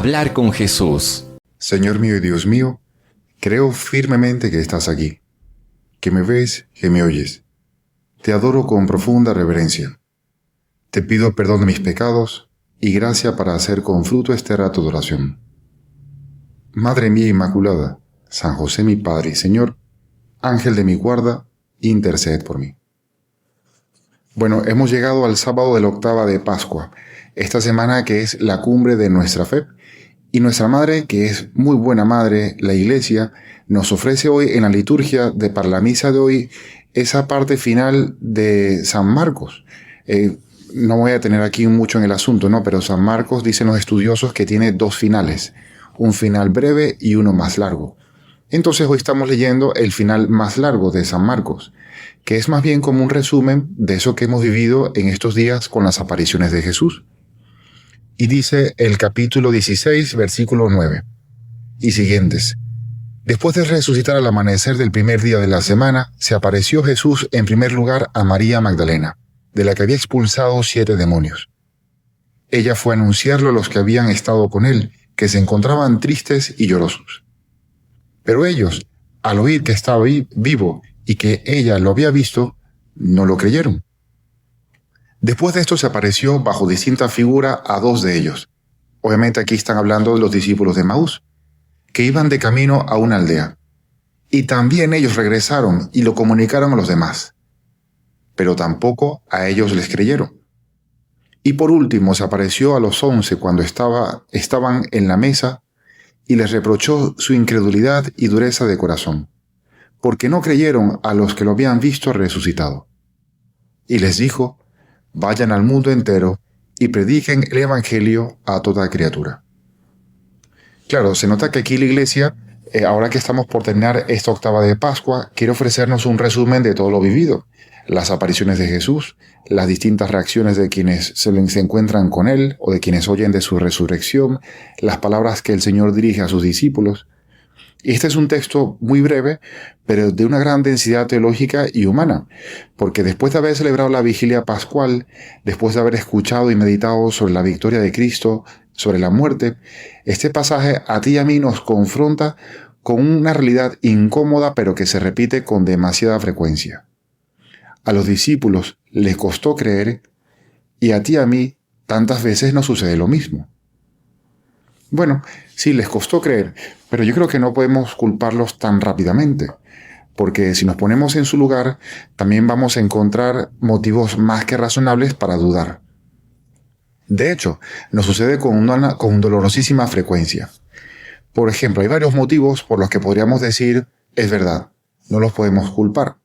Hablar con Jesús. Señor mío y Dios mío, creo firmemente que estás aquí, que me ves, que me oyes. Te adoro con profunda reverencia. Te pido perdón de mis pecados y gracia para hacer con fruto este rato de oración. Madre mía Inmaculada, San José mi Padre y Señor, Ángel de mi guarda, interced por mí. Bueno, hemos llegado al sábado de la octava de Pascua, esta semana que es la cumbre de nuestra fe, y nuestra Madre, que es muy buena Madre, la Iglesia, nos ofrece hoy en la liturgia para la misa de hoy esa parte final de San Marcos. No voy a tener aquí mucho en el asunto, ¿no? Pero San Marcos, dicen los estudiosos, que tiene dos finales, un final breve y uno más largo. Entonces hoy estamos leyendo el final más largo de San Marcos, que es más bien como un resumen de eso que hemos vivido en estos días con las apariciones de Jesús. Y dice el capítulo 16, versículo 9 y siguientes. Después de resucitar al amanecer del primer día de la semana, se apareció Jesús en primer lugar a María Magdalena, de la que había expulsado 7 demonios. Ella fue a anunciarlo a los que habían estado con él, que se encontraban tristes y llorosos. Pero ellos, al oír que estaba vivo y que ella lo había visto, no lo creyeron. Después de esto se apareció bajo distinta figura a 2 de ellos. Obviamente aquí están hablando de los discípulos de Emaús, que iban de camino a una aldea. Y también ellos regresaron y lo comunicaron a los demás. Pero tampoco a ellos les creyeron. Y por último se apareció a los 11 cuando estaban en la mesa y les reprochó su incredulidad y dureza de corazón, porque no creyeron a los que lo habían visto resucitado. Y les dijo: vayan al mundo entero y prediquen el Evangelio a toda criatura. Claro, se nota que aquí la Iglesia, ahora que estamos por terminar esta octava de Pascua, quiere ofrecernos un resumen de todo lo vivido. Las apariciones de Jesús, las distintas reacciones de quienes se encuentran con Él o de quienes oyen de su resurrección, las palabras que el Señor dirige a sus discípulos. Y este es un texto muy breve, pero de una gran densidad teológica y humana, porque después de haber celebrado la vigilia pascual, después de haber escuchado y meditado sobre la victoria de Cristo, sobre la muerte, este pasaje a ti y a mí nos confronta con una realidad incómoda, pero que se repite con demasiada frecuencia. A los discípulos les costó creer, y a ti y a mí tantas veces nos sucede lo mismo. Bueno, sí, les costó creer, pero yo creo que no podemos culparlos tan rápidamente, porque si nos ponemos en su lugar, también vamos a encontrar motivos más que razonables para dudar. De hecho, nos sucede con dolorosísima frecuencia. Por ejemplo, hay varios motivos por los que podríamos decir, es verdad, no los podemos culpar.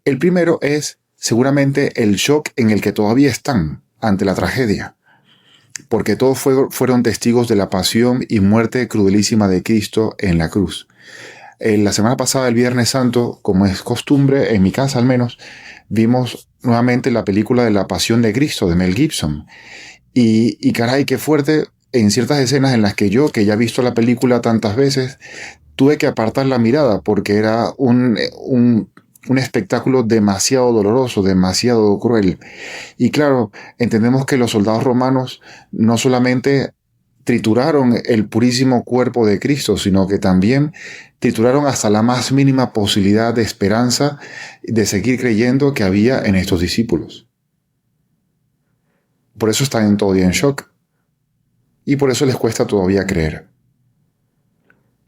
El primero es, seguramente, el shock en el que todavía están ante la tragedia, porque todos fueron testigos de la pasión y muerte crudelísima de Cristo en la cruz. La semana pasada, el Viernes Santo, como es costumbre, en mi casa al menos, vimos nuevamente la película de La Pasión de Cristo, de Mel Gibson. Y caray, qué fuerte en ciertas escenas en las que yo, que ya he visto la película tantas veces, tuve que apartar la mirada porque era un espectáculo demasiado doloroso, demasiado cruel. Y claro, entendemos que los soldados romanos no solamente trituraron el purísimo cuerpo de Cristo, sino que también trituraron hasta la más mínima posibilidad de esperanza de seguir creyendo que había en estos discípulos. Por eso están todavía en shock. Y por eso les cuesta todavía creer.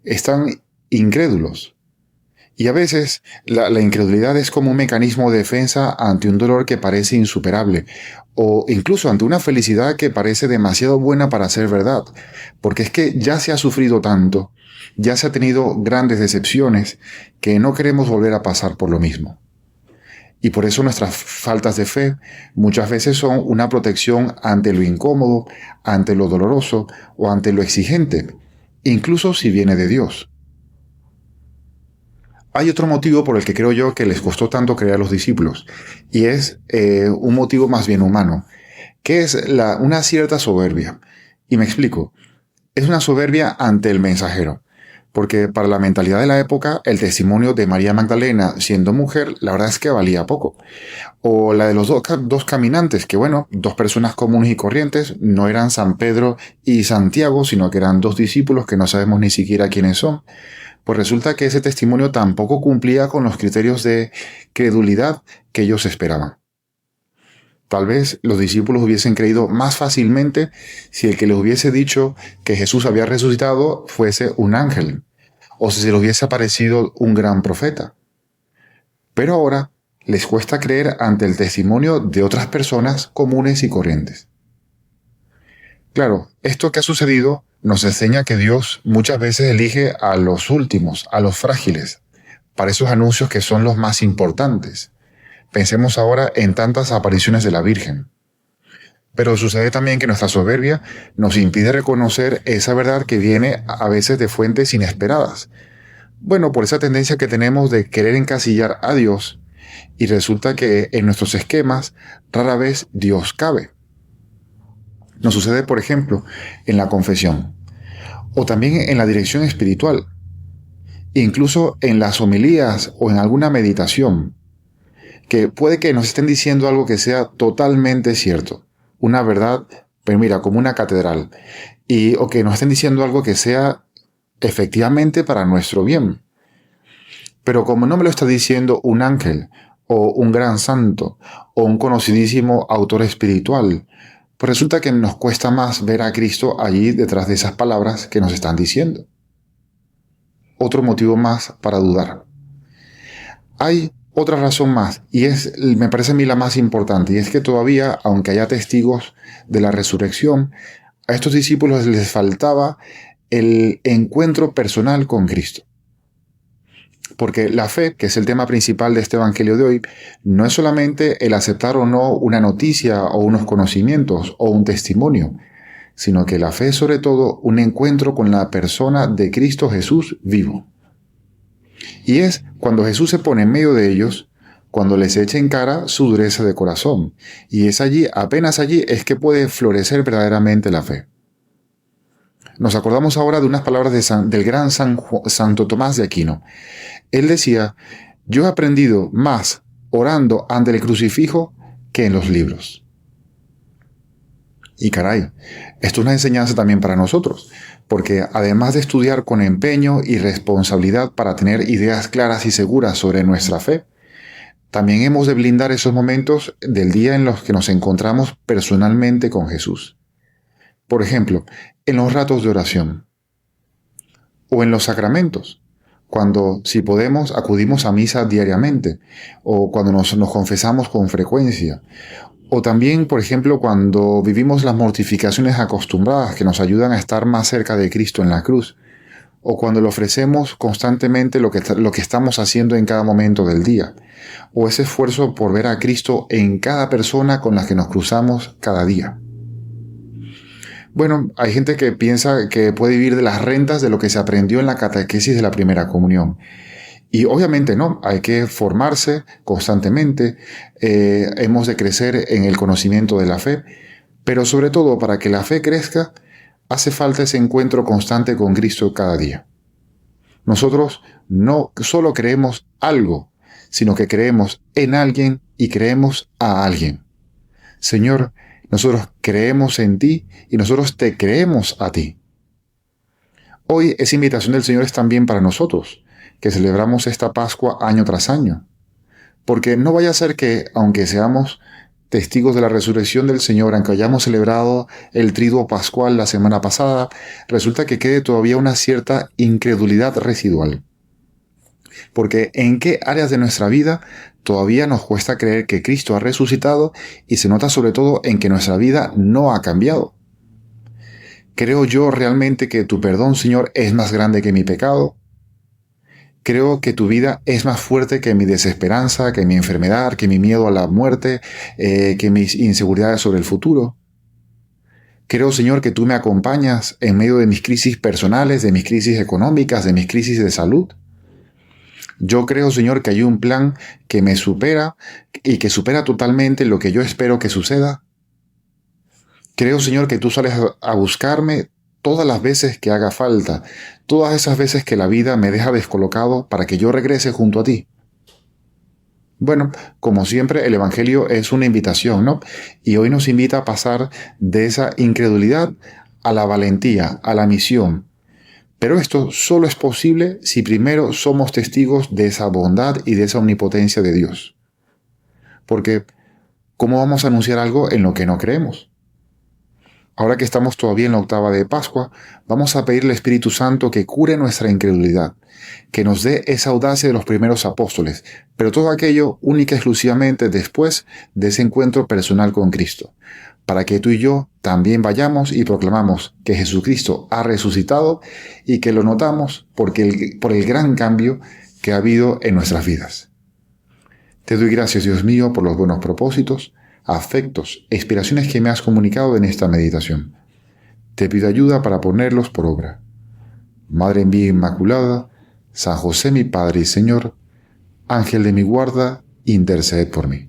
Están incrédulos. Y a veces la incredulidad es como un mecanismo de defensa ante un dolor que parece insuperable, o incluso ante una felicidad que parece demasiado buena para ser verdad, porque es que ya se ha sufrido tanto, ya se ha tenido grandes decepciones, que no queremos volver a pasar por lo mismo. Y por eso nuestras faltas de fe muchas veces son una protección ante lo incómodo, ante lo doloroso o ante lo exigente, incluso si viene de Dios. Hay otro motivo por el que creo yo que les costó tanto creer a los discípulos, y es un motivo más bien humano, que es una cierta soberbia. Y me explico. Es una soberbia ante el mensajero, Porque para la mentalidad de la época, el testimonio de María Magdalena siendo mujer, la verdad es que valía poco. O la de los dos caminantes, que bueno, dos personas comunes y corrientes, no eran San Pedro y Santiago, sino que eran dos discípulos que no sabemos ni siquiera quiénes son. Pues resulta que ese testimonio tampoco cumplía con los criterios de credulidad que ellos esperaban. Tal vez los discípulos hubiesen creído más fácilmente si el que les hubiese dicho que Jesús había resucitado fuese un ángel, o si se les hubiese aparecido un gran profeta. Pero ahora les cuesta creer ante el testimonio de otras personas comunes y corrientes. Claro, esto que ha sucedido nos enseña que Dios muchas veces elige a los últimos, a los frágiles, para esos anuncios que son los más importantes. Pensemos ahora en tantas apariciones de la Virgen. Pero sucede también que nuestra soberbia nos impide reconocer esa verdad que viene a veces de fuentes inesperadas. Bueno, por esa tendencia que tenemos de querer encasillar a Dios, y resulta que en nuestros esquemas rara vez Dios cabe. Nos sucede, por ejemplo, en la confesión, o también en la dirección espiritual, incluso en las homilías o en alguna meditación, que puede que nos estén diciendo algo que sea totalmente cierto, una verdad, pero mira, como una catedral, o que nos estén diciendo algo que sea efectivamente para nuestro bien. Pero como no me lo está diciendo un ángel, o un gran santo, o un conocidísimo autor espiritual, pues resulta que nos cuesta más ver a Cristo allí detrás de esas palabras que nos están diciendo. Otro motivo más para dudar. Hay otra razón más, y me parece a mí la más importante, y es que todavía, aunque haya testigos de la resurrección, a estos discípulos les faltaba el encuentro personal con Cristo. Porque la fe, que es el tema principal de este evangelio de hoy, no es solamente el aceptar o no una noticia o unos conocimientos o un testimonio, sino que la fe es sobre todo un encuentro con la persona de Cristo Jesús vivo. Y es cuando Jesús se pone en medio de ellos, cuando les echa en cara su dureza de corazón. Y es allí, apenas allí, es que puede florecer verdaderamente la fe. Nos acordamos ahora de unas palabras del gran Santo Tomás de Aquino. Él decía, yo he aprendido más orando ante el crucifijo que en los libros. Y caray, esto es una enseñanza también para nosotros, porque además de estudiar con empeño y responsabilidad para tener ideas claras y seguras sobre nuestra fe, también hemos de blindar esos momentos del día en los que nos encontramos personalmente con Jesús. Por ejemplo, en los ratos de oración o en los sacramentos, cuando, si podemos, acudimos a misa diariamente o cuando nos confesamos con frecuencia. O también, por ejemplo, cuando vivimos las mortificaciones acostumbradas que nos ayudan a estar más cerca de Cristo en la cruz. O cuando le ofrecemos constantemente lo que estamos haciendo en cada momento del día. O ese esfuerzo por ver a Cristo en cada persona con la que nos cruzamos cada día. Bueno, hay gente que piensa que puede vivir de las rentas de lo que se aprendió en la catequesis de la primera comunión. Y obviamente no, hay que formarse constantemente, hemos de crecer en el conocimiento de la fe, pero sobre todo para que la fe crezca, hace falta ese encuentro constante con Cristo cada día. Nosotros no solo creemos algo, sino que creemos en alguien y creemos a alguien. Señor, nosotros creemos en ti y nosotros te creemos a ti. Hoy esa invitación del Señor es también para nosotros, que celebramos esta Pascua año tras año. Porque no vaya a ser que, aunque seamos testigos de la resurrección del Señor, aunque hayamos celebrado el triduo pascual la semana pasada, resulta que quede todavía una cierta incredulidad residual. Porque ¿en qué áreas de nuestra vida todavía nos cuesta creer que Cristo ha resucitado y se nota sobre todo en que nuestra vida no ha cambiado? ¿Creo yo realmente que tu perdón, Señor, es más grande que mi pecado? Creo que tu vida es más fuerte que mi desesperanza, que mi enfermedad, que mi miedo a la muerte, que mis inseguridades sobre el futuro. Creo, Señor, que tú me acompañas en medio de mis crisis personales, de mis crisis económicas, de mis crisis de salud. Yo creo, Señor, que hay un plan que me supera y que supera totalmente lo que yo espero que suceda. Creo, Señor, que tú sales a buscarme todas las veces que haga falta, todas esas veces que la vida me deja descolocado para que yo regrese junto a ti. Bueno, como siempre, el Evangelio es una invitación, ¿no? Y hoy nos invita a pasar de esa incredulidad a la valentía, a la misión. Pero esto solo es posible si primero somos testigos de esa bondad y de esa omnipotencia de Dios. Porque, ¿cómo vamos a anunciar algo en lo que no creemos? Ahora que estamos todavía en la octava de Pascua, vamos a pedirle al Espíritu Santo que cure nuestra incredulidad, que nos dé esa audacia de los primeros apóstoles, pero todo aquello única y exclusivamente después de ese encuentro personal con Cristo, para que tú y yo también vayamos y proclamamos que Jesucristo ha resucitado y que lo notamos por el gran cambio que ha habido en nuestras vidas. Te doy gracias, Dios mío, por los buenos propósitos, afectos e inspiraciones que me has comunicado en esta meditación. Te pido ayuda para ponerlos por obra. Madre mía Inmaculada, San José mi Padre y Señor, Ángel de mi guarda, interceded por mí.